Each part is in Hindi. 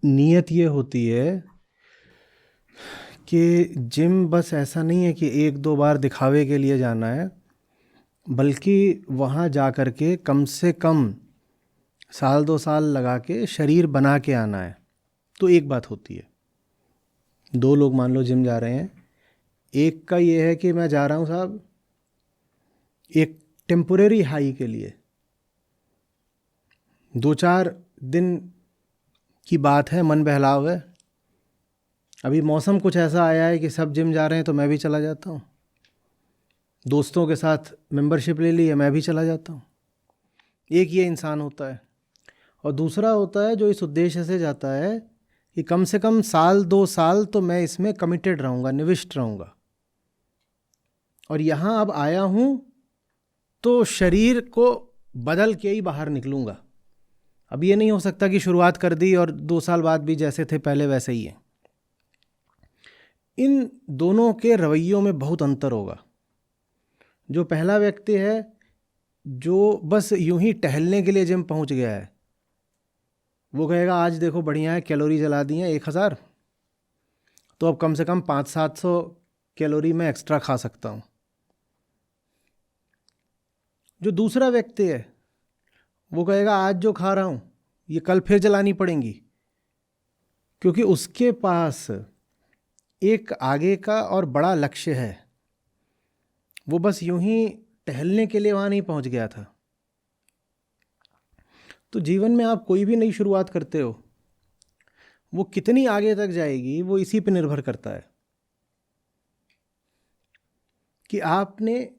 नीयत ये होती है कि जिम बस ऐसा नहीं है कि एक दो बार दिखावे के लिए जाना है, बल्कि वहाँ जा कर के कम से कम साल 2 साल लगा के शरीर बना के आना है। तो एक बात होती है, 2 लोग मान लो जिम जा रहे हैं, एक का ये है कि मैं जा रहा हूँ साहब एक टेम्पोरेरी हाई के लिए, 2-4 दिन की बात है, मन बहलाव है, अभी मौसम कुछ ऐसा आया है कि सब जिम जा रहे हैं तो मैं भी चला जाता हूँ, दोस्तों के साथ मेंबरशिप ले ली है, मैं भी चला जाता हूँ। एक ये इंसान होता है। और दूसरा होता है जो इस उद्देश्य से जाता है कि कम से कम साल 2 साल तो मैं इसमें कमिटेड रहूँगा, निविष्ट रहूँगा, और यहाँ अब आया हूँ तो शरीर को बदल के ही बाहर निकलूँगा। अब ये नहीं हो सकता कि शुरुआत कर दी और 2 साल बाद भी जैसे थे पहले वैसे ही हैं। इन दोनों के रवैयों में बहुत अंतर होगा। जो पहला व्यक्ति है जो बस यूं ही टहलने के लिए जिम पहुंच गया है, वो कहेगा आज देखो बढ़िया है, कैलोरी जला दी हैं 1000, तो अब कम से कम 500-700 कैलोरी में एक्स्ट्रा खा सकता हूँ। जो दूसरा व्यक्ति है वो कहेगा आज जो खा रहा हूँ ये कल फिर जलानी पड़ेंगी, क्योंकि उसके पास एक आगे का और बड़ा लक्ष्य है। वो बस यूं ही टहलने के लिए वहाँ नहीं पहुँच गया था। तो जीवन में आप कोई भी नई शुरुआत करते हो, वो कितनी आगे तक जाएगी वो इसी पे निर्भर करता है कि आपने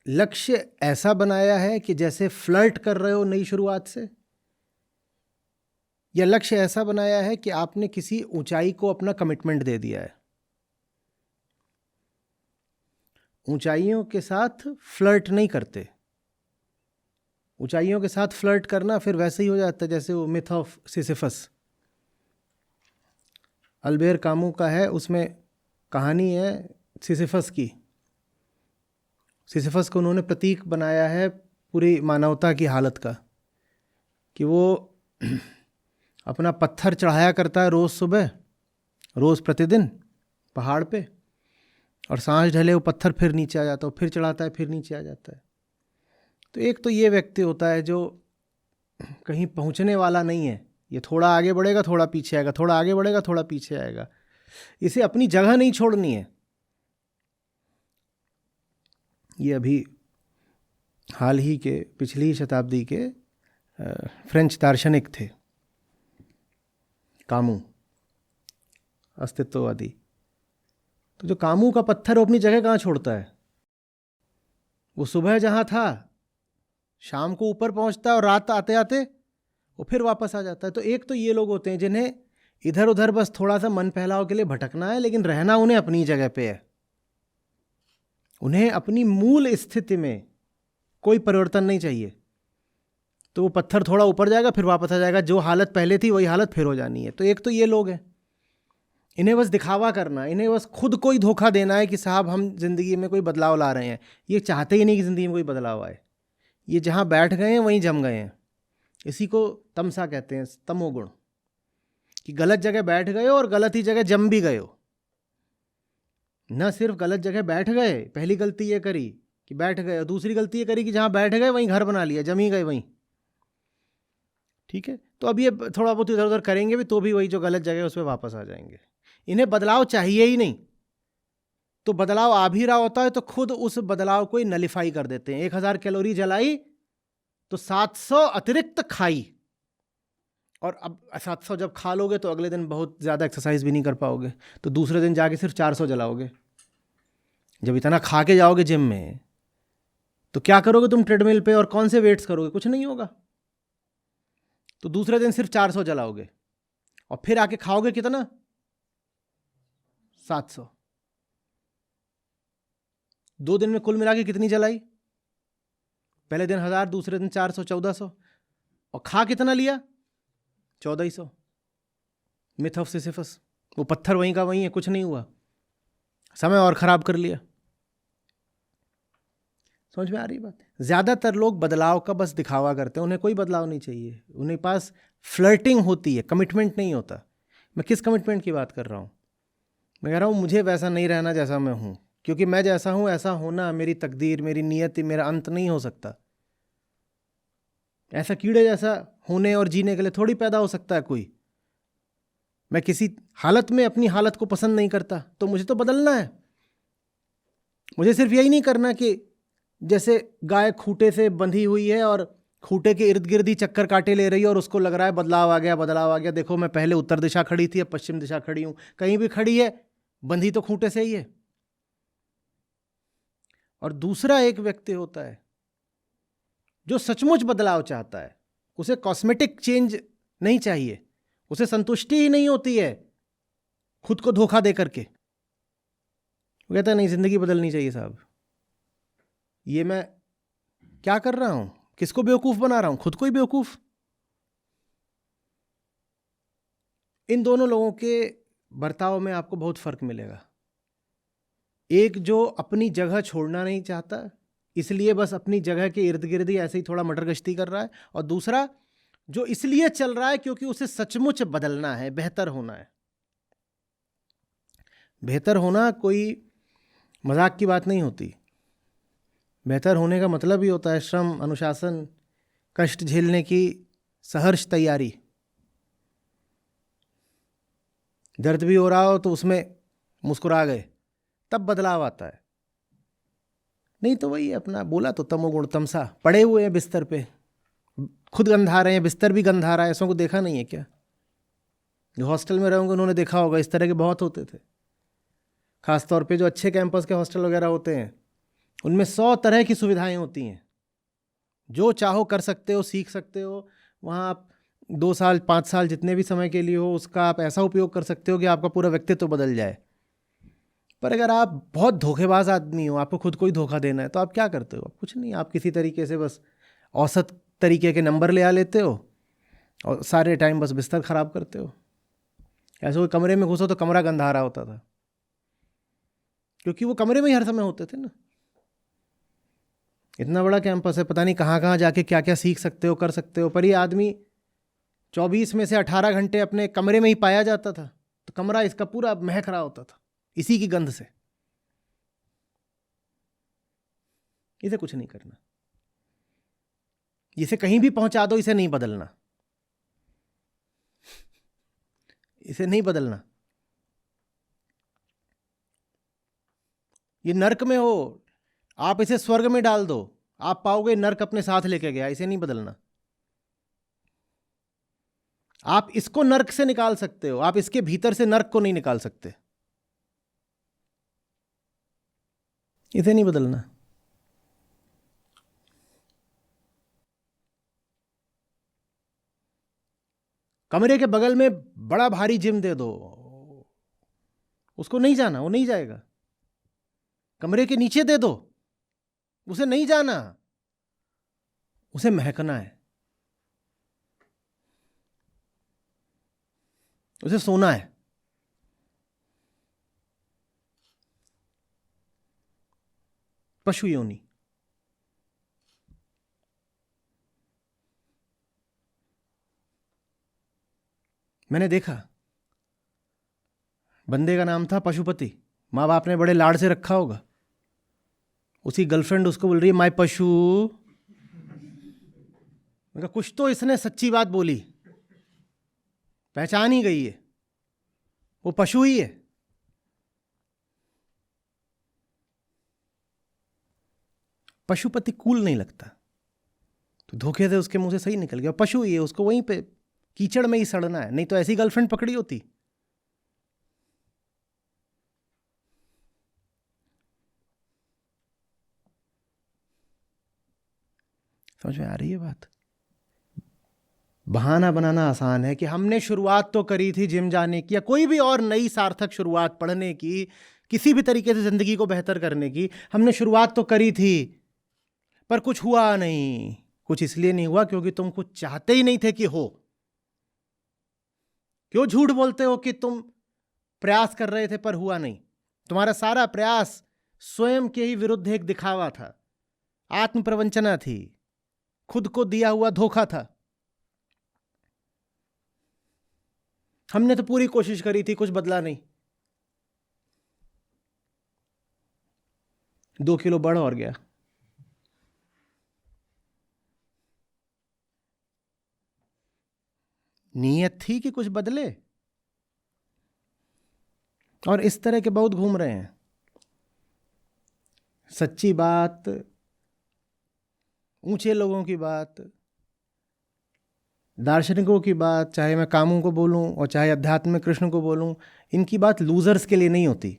लक्ष्य ऐसा बनाया है कि जैसे फ्लर्ट कर रहे हो नई शुरुआत से, या लक्ष्य ऐसा बनाया है कि आपने किसी ऊंचाई को अपना कमिटमेंट दे दिया है। ऊंचाइयों के साथ फ्लर्ट नहीं करते। ऊंचाइयों के साथ फ्लर्ट करना फिर वैसे ही हो जाता है जैसे वो myth of Sisyphus, Albert Camus का है, उसमें कहानी है सिसिफस की। सिसिफस को उन्होंने प्रतीक बनाया है पूरी मानवता की हालत का, कि वो अपना पत्थर चढ़ाया करता है रोज़ सुबह, रोज़ प्रतिदिन पहाड़ पे, और सांझ ढले वो पत्थर फिर नीचे आ जाता है, फिर चढ़ाता है, फिर नीचे आ जाता है। तो एक तो ये व्यक्ति होता है जो कहीं पहुंचने वाला नहीं है, ये थोड़ा आगे बढ़ेगा थोड़ा पीछे आएगा, थोड़ा आगे बढ़ेगा थोड़ा पीछे आएगा, इसे अपनी जगह नहीं छोड़नी है। ये अभी हाल ही के पिछली शताब्दी के फ्रेंच दार्शनिक थे कामू, अस्तित्ववादी। तो जो कामू का पत्थर वो अपनी जगह कहाँ छोड़ता है? वो सुबह जहाँ था शाम को ऊपर पहुँचता है और रात आते आते वो फिर वापस आ जाता है। तो एक तो ये लोग होते हैं जिन्हें इधर उधर बस थोड़ा सा मन बहलाव के लिए भटकना है, लेकिन रहना उन्हें अपनी जगह पे है। उन्हें अपनी मूल स्थिति में कोई परिवर्तन नहीं चाहिए। तो वो पत्थर थोड़ा ऊपर जाएगा फिर वापस आ जाएगा, जो हालत पहले थी वही हालत फिर हो जानी है। तो एक तो ये लोग हैं, इन्हें बस दिखावा करना, इन्हें बस खुद को ही धोखा देना है कि साहब हम ज़िंदगी में कोई बदलाव ला रहे हैं। ये चाहते ही नहीं कि ज़िंदगी में कोई बदलाव आए, ये जहाँ बैठ गए हैं वहीं जम गए हैं। इसी को तमसा कहते हैं, तमोगुण, कि गलत जगह बैठ गए हो और गलत ही जगह जम भी गए हो। न सिर्फ गलत जगह बैठ गए, पहली गलती ये करी कि बैठ गए, और दूसरी गलती ये करी कि जहाँ बैठ गए वहीं घर बना लिया, जम ही गए वहीं। ठीक है, तो अब ये थोड़ा बहुत इधर उधर करेंगे भी तो भी वही जो गलत जगह है उस पर वापस आ जाएंगे। इन्हें बदलाव चाहिए ही नहीं। तो बदलाव आ भी रहा होता है तो खुद उस बदलाव को ही नलिफाई कर देते हैं। 1000 कैलोरी जलाई तो 700 अतिरिक्त खाई, और अब 700 जब खा लोगे तो अगले दिन बहुत ज़्यादा एक्सरसाइज भी नहीं कर पाओगे, तो दूसरे दिन जाके सिर्फ 400 जलाओगे। जब इतना खा के जाओगे जिम में तो क्या करोगे तुम ट्रेडमिल पे, और कौन से वेट्स करोगे? कुछ नहीं होगा। तो दूसरे दिन सिर्फ 400 जलाओगे और फिर आके खाओगे कितना? 700। 2 दिन में कुल मिला के कितनी जलाई? पहले दिन 1000, दूसरे दिन 400, 1400, और खा कितना लिया? 1400। मिथ ऑफ सिसिफस, वो पत्थर वहीं का वहीं है, कुछ नहीं हुआ, समय और खराब कर लिया। समझ में आ रही बात? ज़्यादातर लोग बदलाव का बस दिखावा करते हैं, उन्हें कोई बदलाव नहीं चाहिए। उन्हें पास फ्लर्टिंग होती है, कमिटमेंट नहीं होता। मैं किस कमिटमेंट की बात कर रहा हूँ? मैं कह रहा हूँ मुझे वैसा नहीं रहना जैसा मैं हूँ, क्योंकि मैं जैसा हूँ ऐसा होना मेरी तकदीर, मेरी नियति, मेरा अंत नहीं हो सकता। ऐसा कीड़े जैसा होने और जीने के लिए थोड़ी पैदा हो सकता है कोई। मैं किसी हालत में अपनी हालत को पसंद नहीं करता तो मुझे तो बदलना है। मुझे सिर्फ यही नहीं करना कि जैसे गाय खूंटे से बंधी हुई है और खूंटे के इर्द गिर्द ही चक्कर काटे ले रही है और उसको लग रहा है बदलाव आ गया, बदलाव आ गया, देखो मैं पहले उत्तर दिशा खड़ी थी अब पश्चिम दिशा खड़ी हूं। कहीं भी खड़ी है, बंधी तो खूंटे से ही है। और दूसरा एक व्यक्ति होता है जो सचमुच बदलाव चाहता है। उसे कॉस्मेटिक चेंज नहीं चाहिए, उसे संतुष्टि ही नहीं होती है खुद को धोखा दे करके। वो कहता है नहीं, जिंदगी बदलनी चाहिए साहब। ये मैं क्या कर रहा हूं? किसको बेवकूफ बना रहा हूं? खुद को ही बेवकूफ। इन दोनों लोगों के बर्ताव में आपको बहुत फर्क मिलेगा। एक जो अपनी जगह छोड़ना नहीं चाहता, इसलिए बस अपनी जगह के इर्द गिर्द ही ऐसे ही थोड़ा मटर गश्ती कर रहा है, और दूसरा जो इसलिए चल रहा है क्योंकि उसे सचमुच बदलना है, बेहतर होना है। बेहतर होना कोई मजाक की बात नहीं होती। बेहतर होने का मतलब ही होता है श्रम, अनुशासन, कष्ट झेलने की सहर्ष तैयारी। दर्द भी हो रहा हो तो उसमें मुस्कुरा गए, तब बदलाव आता है। नहीं तो वही अपना बोला तो तमोगुण तमसा, पड़े हुए हैं बिस्तर पे, खुद गंधा रहे हैं, बिस्तर भी गंधा रहा है। ऐसों को देखा नहीं है क्या? जो हॉस्टल में रहोगे उन्होंने देखा होगा, इस तरह के बहुत होते थे। खासतौर पे जो अच्छे कैंपस के हॉस्टल वगैरह होते हैं उनमें 100 तरह की सुविधाएं होती हैं। जो चाहो कर सकते हो, सीख सकते हो। वहाँ आप 2 साल 5 साल जितने भी समय के लिए हो उसका आप ऐसा उपयोग कर सकते हो कि आपका पूरा व्यक्तित्व बदल जाए। पर अगर आप बहुत धोखेबाज आदमी हो, आपको खुद को ही धोखा देना है, तो आप क्या करते हो? कुछ नहीं, आप किसी तरीके से बस औसत तरीके के नंबर ले आ लेते हो और सारे टाइम बस बिस्तर ख़राब करते हो। ऐसे कोई कमरे में घुसो तो कमरा गंधा रहा होता था, क्योंकि वो कमरे में ही हर समय होते थे ना। इतना बड़ा कैंपस है, पता नहीं कहाँ कहाँ जाके क्या क्या सीख सकते हो, कर सकते हो। पर ये आदमी 24 में से 18 घंटे अपने कमरे में ही पाया जाता था, तो कमरा इसका पूरा महक रहा होता था इसी की गंध से। इसे कुछ नहीं करना, इसे कहीं भी पहुंचा दो, इसे नहीं बदलना, इसे नहीं बदलना। ये नर्क में हो, आप इसे स्वर्ग में डाल दो, आप पाओगे नर्क अपने साथ लेके गया। इसे नहीं बदलना। आप इसको नर्क से निकाल सकते हो, आप इसके भीतर से नर्क को नहीं निकाल सकते। इसे नहीं बदलना। कमरे के बगल में बड़ा भारी जिम दे दो, उसको नहीं जाना, वो नहीं जाएगा। कमरे के नीचे दे दो, उसे नहीं जाना, उसे महकना है, उसे सोना है। पशु योनि। मैंने देखा, बंदे का नाम था पशुपति। माँ बाप ने बड़े लाड से रखा होगा। उसकी गर्लफ्रेंड उसको बोल रही है माय पशु। मैंने कहा कुछ तो इसने सच्ची बात बोली, पहचान ही गई है, वो पशु ही है। पशुपति कूल नहीं लगता, तो धोखे से उसके मुंह से सही निकल गया। पशु ही है, उसको वहीं पे कीचड़ में ही सड़ना है, नहीं तो ऐसी गर्लफ्रेंड पकड़ी होती। समझ में आ रही है बात? बहाना बनाना आसान है कि हमने शुरुआत तो करी थी जिम जाने की या कोई भी और नई सार्थक शुरुआत, पढ़ने की, किसी भी तरीके से जिंदगी को बेहतर करने की हमने शुरुआत तो करी थी, पर कुछ हुआ नहीं। कुछ इसलिए नहीं हुआ क्योंकि तुम कुछ चाहते ही नहीं थे कि हो। क्यों झूठ बोलते हो कि तुम प्रयास कर रहे थे पर हुआ नहीं? तुम्हारा सारा प्रयास स्वयं के ही विरुद्ध एक दिखावा था, आत्म प्रवंचना थी, खुद को दिया हुआ धोखा था। हमने तो पूरी कोशिश करी थी, कुछ बदला नहीं। 2 किलो बढ़ और गया। नीयत थी कि कुछ बदले, और इस तरह के बहुत घूम रहे हैं। सच्ची बात, ऊंचे लोगों की बात, दार्शनिकों की बात, चाहे मैं कामों को बोलूं और चाहे अध्यात्म में कृष्ण को बोलूं, इनकी बात लूजर्स के लिए नहीं होती।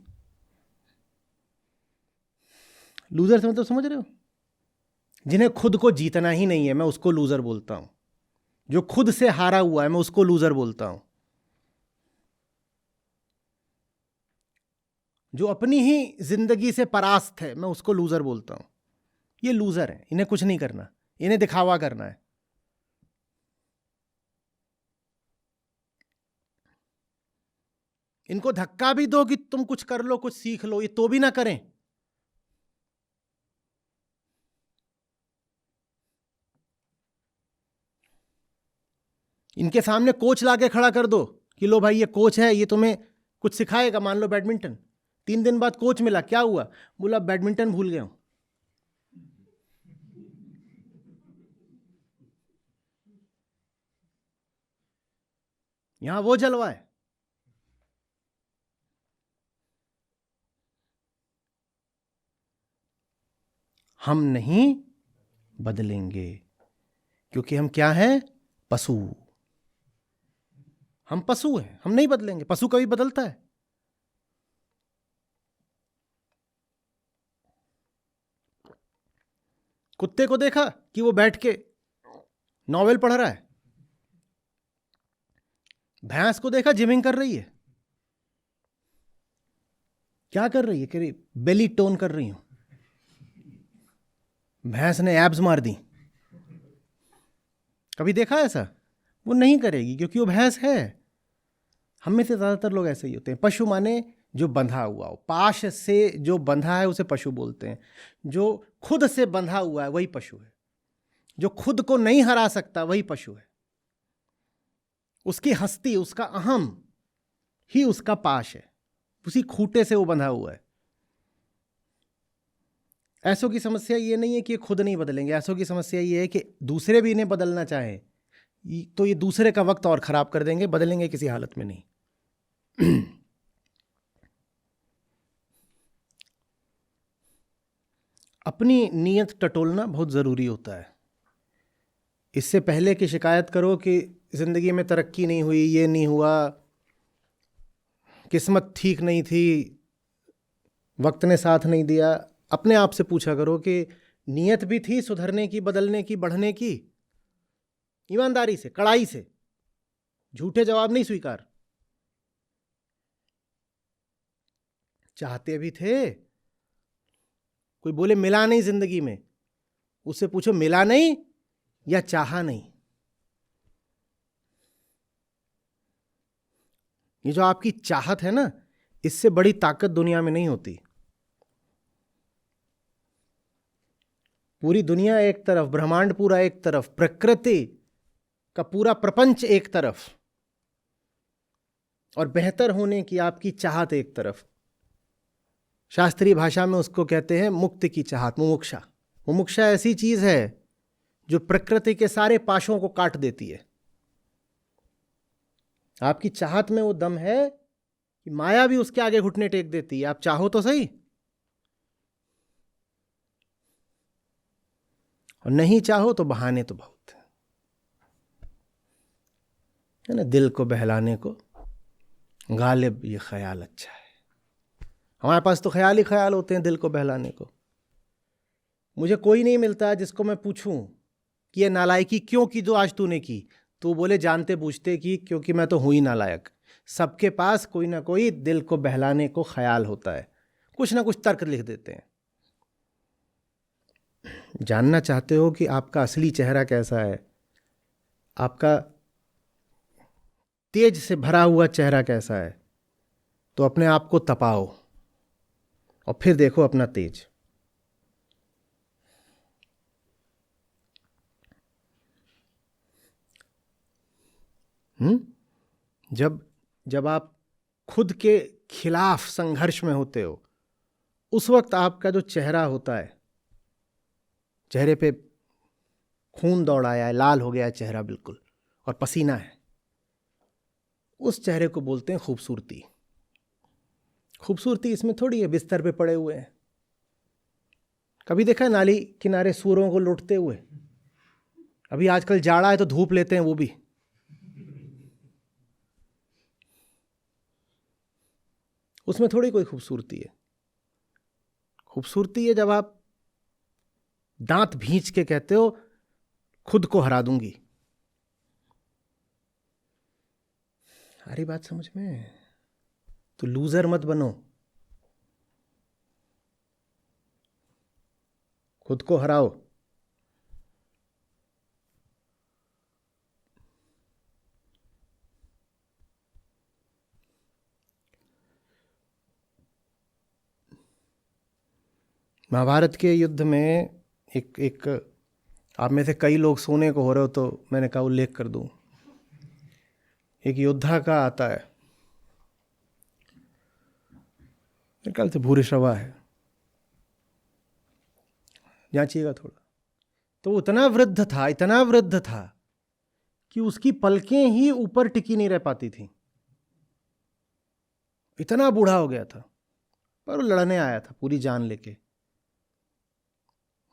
लूजर्स मतलब समझ रहे हो? जिन्हें खुद को जीतना ही नहीं है, मैं उसको लूजर बोलता हूं। जो खुद से हारा हुआ है, मैं उसको लूजर बोलता हूं। जो अपनी ही जिंदगी से परास्त है, मैं उसको लूजर बोलता हूं। ये लूजर है, इन्हें कुछ नहीं करना, इन्हें दिखावा करना है। इनको धक्का भी दो कि तुम कुछ कर लो, कुछ सीख लो, ये तो भी ना करें। इनके सामने कोच लाके खड़ा कर दो कि लो भाई ये कोच है, ये तुम्हें कुछ सिखाएगा। मान लो बैडमिंटन, 3 दिन बाद कोच मिला, क्या हुआ? बोला बैडमिंटन भूल गया हूं। यहां वो जलवा है। हम नहीं बदलेंगे, क्योंकि हम क्या हैं? पशु। हम पशु हैं, हम नहीं बदलेंगे। पशु कभी बदलता है? कुत्ते को देखा कि वो बैठ के नॉवेल पढ़ रहा है? भैंस को देखा जिमिंग कर रही है? क्या कर रही है? कह रही बेली टोन कर रही हूं। भैंस ने एब्स मार दी। कभी देखा ऐसा? वो नहीं करेगी, क्योंकि वो भैंस है। हम में से ज्यादातर लोग ऐसे ही होते हैं। पशु माने जो बंधा हुआ हो, पाश से जो बंधा है उसे पशु बोलते हैं। जो खुद से बंधा हुआ है वही पशु है। जो खुद को नहीं हरा सकता वही पशु है। उसकी हस्ती, उसका अहम ही उसका पाश है। उसी खूंटे से वो बंधा हुआ है। ऐसों की समस्या ये नहीं है कि ये खुद नहीं बदलेंगे। ऐसों की समस्या ये है कि दूसरे भी इन्हें बदलना चाहें तो ये दूसरे का वक्त और खराब कर देंगे, बदलेंगे किसी हालत में नहीं। अपनी नीयत टटोलना बहुत ज़रूरी होता है। इससे पहले कि शिकायत करो कि ज़िंदगी में तरक्की नहीं हुई, ये नहीं हुआ, किस्मत ठीक नहीं थी, वक्त ने साथ नहीं दिया, अपने आप से पूछा करो कि नीयत भी थी सुधरने की, बदलने की, बढ़ने की। ईमानदारी से, कड़ाई से, झूठे जवाब नहीं स्वीकार। चाहते भी थे। कोई बोले मिला नहीं जिंदगी में, उससे पूछो मिला नहीं या चाहा नहीं। ये जो आपकी चाहत है ना, इससे बड़ी ताकत दुनिया में नहीं होती। पूरी दुनिया एक तरफ, ब्रह्मांड पूरा एक तरफ, प्रकृति का पूरा प्रपंच एक तरफ, और बेहतर होने की आपकी चाहत एक तरफ। शास्त्रीय भाषा में उसको कहते हैं मुक्ति की चाहत, मुमुक्षा। मुमुक्षा ऐसी चीज है जो प्रकृति के सारे पाशों को काट देती है। आपकी चाहत में वो दम है कि माया भी उसके आगे घुटने टेक देती है। आप चाहो तो सही, और नहीं चाहो तो बहाने तो बहुत है ना। दिल को बहलाने को गालिब ये ख्याल अच्छा है। हमारे पास तो ख्याल ही ख्याल होते हैं दिल को बहलाने को। मुझे कोई नहीं मिलता जिसको मैं पूछूं कि ये नालायकी क्यों की जो आज तूने की, तो बोले जानते बूझते कि क्योंकि मैं तो हूं ही नालायक। सबके पास कोई ना कोई दिल को बहलाने को ख्याल होता है, कुछ ना कुछ तर्क लिख देते हैं। जानना चाहते हो कि आपका असली चेहरा कैसा है, आपका तेज से भरा हुआ चेहरा कैसा है, तो अपने आप को तपाओ और फिर देखो अपना तेज। जब जब आप खुद के खिलाफ संघर्ष में होते हो, उस वक्त आपका जो चेहरा होता है, चेहरे पे खून दौड़ाया है, लाल हो गया है चेहरा बिल्कुल, और पसीना है, उस चेहरे को बोलते हैं खूबसूरती। खूबसूरती इसमें थोड़ी है बिस्तर पे पड़े हुए हैं। कभी देखा है नाली किनारे सूअरों को लौटते हुए? अभी आजकल जाड़ा है तो धूप लेते हैं वो भी। उसमें थोड़ी कोई खूबसूरती है। खूबसूरती है जब आप दांत भींच के कहते हो खुद को हरा दूंगी। सारी बात समझ में? तो लूजर मत बनो, खुद को हराओ। महाभारत के युद्ध में एक आप में से कई लोग सोने को हो रहे हो तो मैंने कहा उल्लेख कर दूं। एक योद्धा का आता है, मेरे ख्याल से भूरिश्रवा है, जांचिएगा थोड़ा। तो वो इतना वृद्ध था कि उसकी पलकें ही ऊपर टिकी नहीं रह पाती थी, इतना बूढ़ा हो गया था, पर वो लड़ने आया था पूरी जान लेके।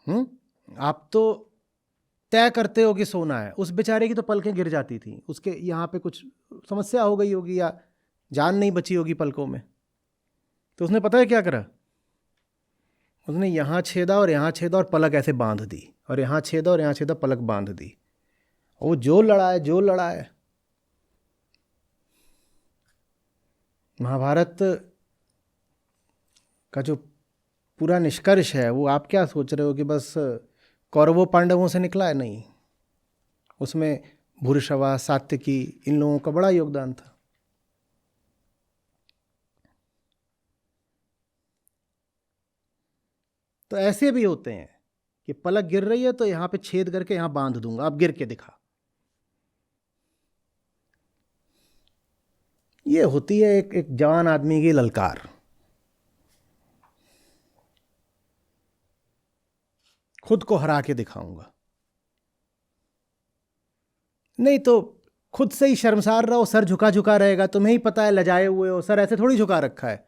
आप तो तय करते हो कि सोना है, उस बेचारे की तो पलकें गिर जाती थी, उसके यहाँ पे कुछ समस्या हो गई होगी या जान नहीं बची होगी पलकों में। तो उसने पता है क्या करा? उसने यहाँ छेदा और यहाँ छेदा और पलक ऐसे बांध दी, और यहाँ छेदा और यहाँ छेदा, पलक बांध दी। वो जो लड़ा है। महाभारत का जो पूरा निष्कर्ष है वो आप क्या सोच रहे हो कि बस कौरवों पांडवों से निकला है? नहीं, उसमें भूरिश्रवा, सात्यकी, इन लोगों का बड़ा योगदान था। तो ऐसे भी होते हैं कि पलक गिर रही है तो यहां पे छेद करके यहां बांध दूंगा, अब गिर के दिखा। ये होती है एक जवान आदमी की ललकार। खुद को हरा के दिखाऊंगा। नहीं तो खुद से ही शर्मसार रहो, सर झुका झुका रहेगा, तुम्हें ही पता है लजाए हुए हो, सर ऐसे थोड़ी झुका रखा है।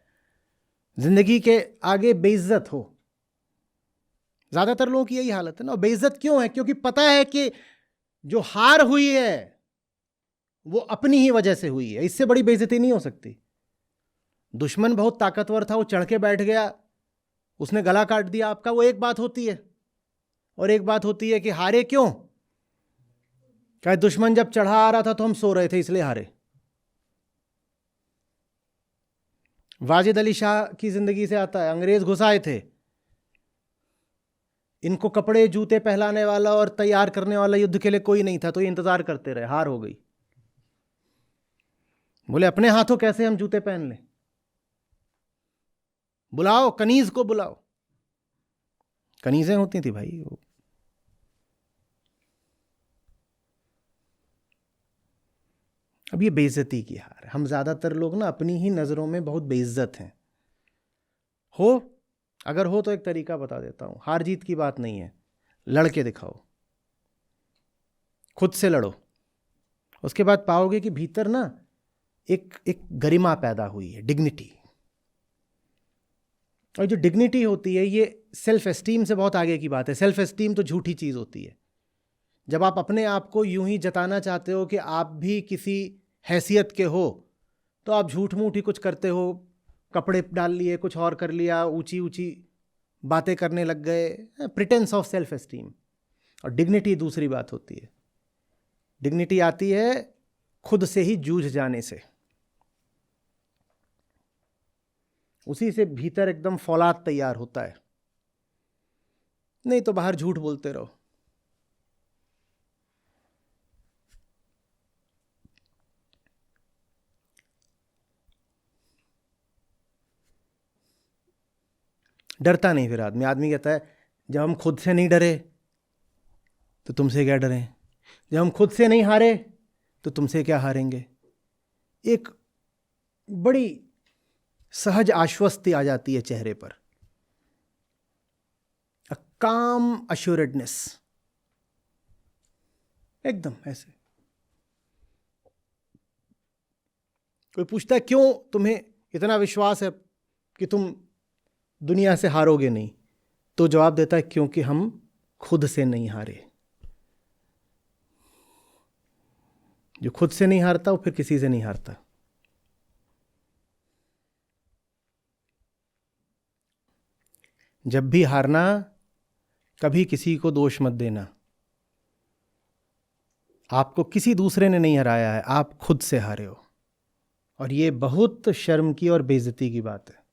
जिंदगी के आगे बेइज्जत हो। ज्यादातर लोगों की यही हालत है ना। बेइज्जत क्यों है? क्योंकि पता है कि जो हार हुई है वो अपनी ही वजह से हुई है, इससे बड़ी बेइज्जती नहीं हो सकती। दुश्मन बहुत ताकतवर था, वो चढ़ के बैठ गया, उसने गला काट दिया आपका, वो एक बात होती है। और एक बात होती है कि हारे क्यों? क्या दुश्मन जब चढ़ा आ रहा था तो हम सो रहे थे इसलिए हारे। वाजिद अली शाह की जिंदगी से आता है, अंग्रेज घुसाए थे, इनको कपड़े जूते पहलाने वाला और तैयार करने वाला युद्ध के लिए कोई नहीं था, तो ये इंतजार करते रहे, हार हो गई। बोले अपने हाथों कैसे हम जूते पहन लें? बुलाओ कनीज को, बुलाओ। कनीजें होती थी भाई वो। अब ये बेइज्जती की हार। हम ज्यादातर लोग ना अपनी ही नजरों में बहुत बेइज्जत हैं। अगर हो तो एक तरीका बता देता हूं। हार जीत की बात नहीं है, लड़के दिखाओ, खुद से लड़ो। उसके बाद पाओगे कि भीतर ना एक गरिमा पैदा हुई है, डिग्निटी। और जो डिग्निटी होती है ये सेल्फ एस्टीम से बहुत आगे की बात है। सेल्फ एस्टीम तो झूठी चीज होती है। जब आप अपने आप को यूं ही जताना चाहते हो कि आप भी किसी हैसियत के हो, तो आप झूठ मूठ ही कुछ करते हो, कपड़े डाल लिए, कुछ और कर लिया, ऊंची ऊंची बातें करने लग गए, प्रिटेंस ऑफ सेल्फ एस्टीम। और डिग्निटी दूसरी बात होती है। डिग्निटी आती है खुद से ही जूझ जाने से, उसी से भीतर एकदम फौलाद तैयार होता है। नहीं तो बाहर झूठ बोलते रहो। डरता नहीं फिर आदमी कहता है जब हम खुद से नहीं डरे तो तुमसे क्या डरें, जब हम खुद से नहीं हारे तो तुमसे क्या हारेंगे। एक बड़ी सहज आश्वस्ति आ जाती है चेहरे पर, अ काम अश्योरेडनेस, एकदम ऐसे। कोई पूछता है क्यों तुम्हें इतना विश्वास है कि तुम दुनिया से हारोगे नहीं, तो जवाब देता है क्योंकि हम खुद से नहीं हारे। जो खुद से नहीं हारता वो फिर किसी से नहीं हारता। जब भी हारना, कभी किसी को दोष मत देना। आपको किसी दूसरे ने नहीं हराया है, आप खुद से हारे हो, और ये बहुत शर्म की और बेइज्जती की बात है।